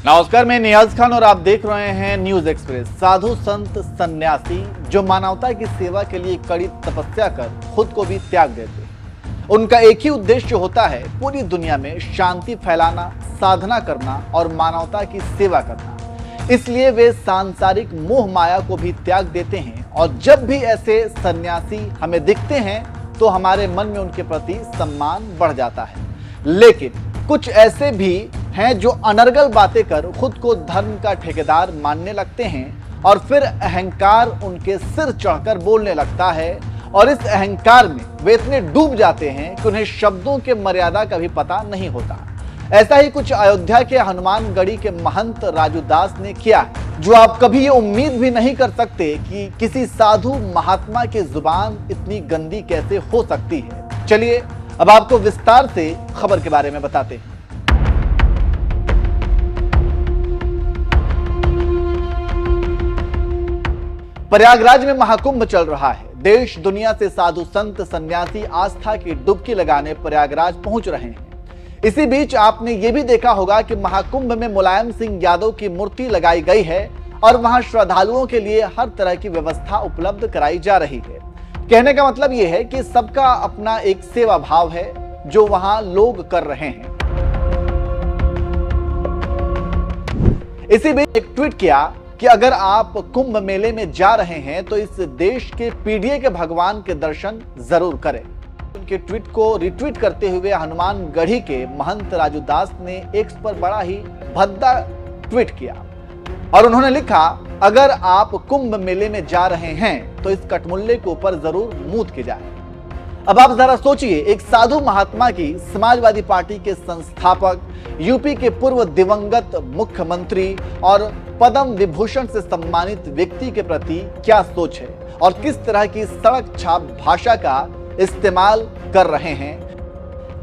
नमस्कार, मैं नियाज खान और आप देख रहे हैं न्यूज एक्सप्रेस। साधु संत सन्यासी जो मानवता की सेवा के लिए कड़ी तपस्या कर खुद को भी त्याग देते, उनका एक ही उद्देश्य होता है पूरी दुनिया में शांति फैलाना, साधना करना और मानवता की सेवा करना। इसलिए वे सांसारिक मोह माया को भी त्याग देते हैं और जब भी ऐसे सन्यासी हमें दिखते हैं तो हमारे मन में उनके प्रति सम्मान बढ़ जाता है। लेकिन कुछ ऐसे भी हैं जो अनर्गल बातें कर खुद को धर्म का ठेकेदार मानने लगते हैं और फिर अहंकार उनके सिर चढ़कर बोलने लगता है और इस अहंकार में वे इतने डूब जाते हैं कि उन्हें शब्दों के मर्यादा का भी पता नहीं होता। ऐसा ही कुछ अयोध्या के हनुमानगढ़ी के महंत राजू दास ने किया है, जो आप कभी ये उम्मीद भी नहीं कर सकते कि किसी साधु महात्मा की जुबान इतनी गंदी कैसे हो सकती है। चलिए अब आपको विस्तार से खबर के बारे में बताते हैं। प्रयागराज में महाकुंभ चल रहा है। देश दुनिया से साधु संत सन्यासी आस्था की डुबकी लगाने प्रयागराज पहुंच रहे हैं। इसी बीच आपने ये भी देखा होगा कि महाकुंभ में मुलायम सिंह यादव की मूर्ति लगाई गई है और वहां श्रद्धालुओं के लिए हर तरह की व्यवस्था उपलब्ध कराई जा रही है। कहने का मतलब यह है कि सबका अपना एक सेवा भाव है जो वहां लोग कर रहे हैं। इसी बीच एक ट्वीट किया कि अगर आप कुंभ मेले में जा रहे हैं तो इस देश के पीढ़िए के भगवान के दर्शन जरूर करें। उनके ट्वीट को रिट्वीट करते हुए हनुमानगढ़ी के महंत राजू दास ने एक्स पर बड़ा ही भद्दा ट्वीट किया और उन्होंने लिखा, अगर आप कुंभ मेले में जा रहे हैं तो इस कटमुल्ले के ऊपर जरूर मूत की जाए। अब आप जरा सोचिए, एक साधु महात्मा की समाजवादी पार्टी के संस्थापक, यूपी के पूर्व दिवंगत मुख्यमंत्री और पद्म विभूषण से सम्मानित व्यक्ति के प्रति क्या सोच है और किस तरह की सड़क छाप भाषा का इस्तेमाल कर रहे हैं।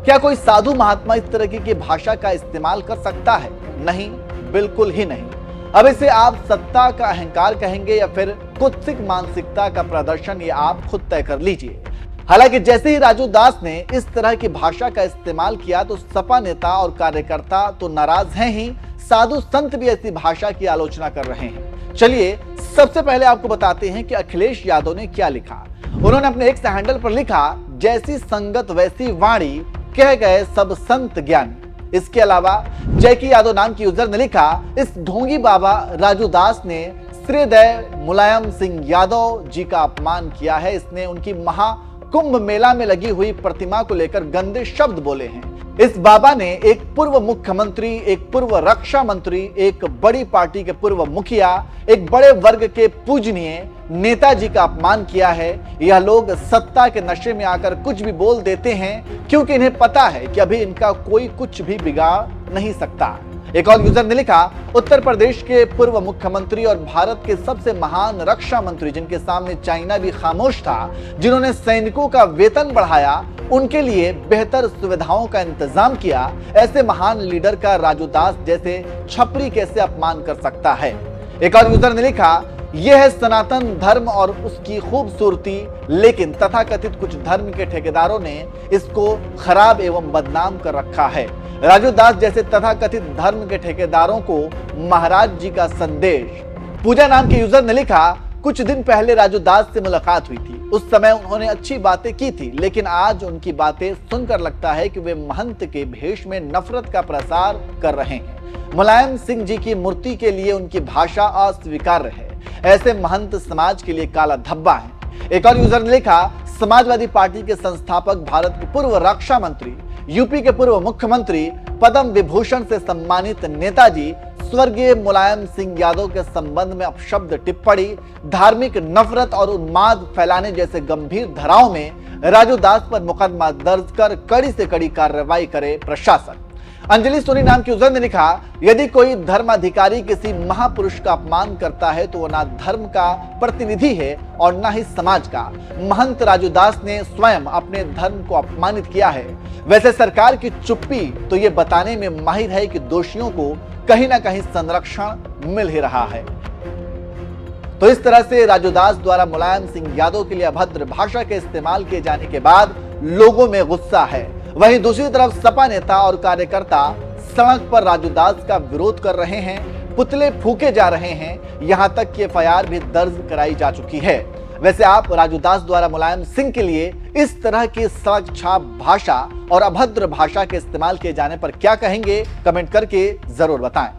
क्या कोई साधु महात्मा इस तरह की भाषा का इस्तेमाल कर सकता है? नहीं, बिल्कुल ही नहीं। अब इसे आप सत्ता का अहंकार कहेंगे या फिर कुत्सित मानसिकता का प्रदर्शन, ये आप खुद तय कर लीजिए। हालांकि जैसे ही राजू दास ने इस तरह की भाषा का इस्तेमाल किया तो सपा नेता और कार्यकर्ता तो नाराज हैं ही, साधु संत भी ऐसी भाषा की आलोचना कर रहे हैं। चलिए सबसे पहले आपको बताते हैं कि अखिलेश यादव ने क्या लिखा। उन्होंने अपने एक्स हैंडल पर लिखा, जैसी संगत वैसी वाणी, कह गए सब संत ज्ञानी। इसके अलावा जैकी यादव नाम की यूजर ने लिखा, इस ढोंगी बाबा राजू दास ने श्रीदय मुलायम सिंह यादव जी का अपमान किया है। इसने उनकी महाकुंभ मेला में लगी हुई प्रतिमा को लेकर गंदे शब्द बोले हैं। इस बाबा ने एक पूर्व मुख्यमंत्री, एक पूर्व रक्षा मंत्री, एक बड़ी पार्टी के पूर्व मुखिया, एक बड़े वर्ग के पूजनीय नेताजी का अपमान किया है। यह लोग सत्ता के नशे में आकर कुछ भी बोल देते हैं क्योंकि इन्हें पता है कि अभी इनका कोई कुछ भी बिगाड़ नहीं सकता। एक और यूजर ने लिखा, उत्तर प्रदेश के पूर्व मुख्यमंत्री और भारत के सबसे महान रक्षा मंत्री, जिनके सामने चाइना भी खामोश था, जिन्होंने सैनिकों का वेतन बढ़ाया, उनके लिए बेहतर सुविधाओं का इंतजाम किया, ऐसे महान लीडर का राजू दास जैसे छपरी कैसे अपमान कर सकता है। एक और यूजर ने लिखा, यह है सनातन धर्म और उसकी खूबसूरती, लेकिन तथाकथित कुछ धर्म के ठेकेदारों ने इसको खराब एवं बदनाम कर रखा है। राजू दास जैसे तथाकथित धर्म के ठेकेदारों को महाराज जी का संदेश। पूजा नाम के यूजर ने लिखा, कुछ दिन पहले राजू दास से मुलाकात हुई थी, उस समय उन्होंने अच्छी बातें की थी, लेकिन आज उनकी बातें सुनकर लगता है कि वे महंत के भेष में नफरत का प्रसार कर रहे हैं। मुलायम सिंह जी की मूर्ति के लिए उनकी भाषा अस्वीकार्य है। ऐसे महंत समाज के लिए काला धब्बा है। एक और यूजर ने लिखा, समाजवादी पार्टी के संस्थापक, भारत के पूर्व रक्षा मंत्री, यूपी के पूर्व मुख्यमंत्री, पद्म विभूषण से सम्मानित नेताजी स्वर्गीय मुलायम सिंह यादव के संबंध में अपशब्द टिप्पणी, धार्मिक नफरत और उन्माद फैलाने जैसे गंभीर धाराओं में राजू दास पर मुकदमा दर्ज कर कड़ी से कड़ी कार्रवाई करे प्रशासन। अंजलि सोनी नाम की यूजर ने लिखा, यदि कोई धर्माधिकारी किसी महापुरुष का अपमान करता है तो वो ना धर्म का प्रतिनिधि है और ना ही समाज का। महंत राजू दास ने स्वयं अपने धर्म को अपमानित किया है। वैसे सरकार की चुप्पी तो ये बताने में माहिर है कि दोषियों को कहीं ना कहीं संरक्षण मिल ही रहा है। तो इस तरह से राजू दास द्वारा मुलायम सिंह यादव के लिए अभद्र भाषा के इस्तेमाल किए जाने के बाद लोगों में गुस्सा है। वहीं दूसरी तरफ सपा नेता और कार्यकर्ता सड़क पर राजू दास का विरोध कर रहे हैं, पुतले फूके जा रहे हैं, यहां तक कि एफआईआर भी दर्ज कराई जा चुकी है। वैसे आप राजू दास द्वारा मुलायम सिंह के लिए इस तरह की सड़क छाप भाषा और अभद्र भाषा के इस्तेमाल किए जाने पर क्या कहेंगे? कमेंट करके जरूर बताएं।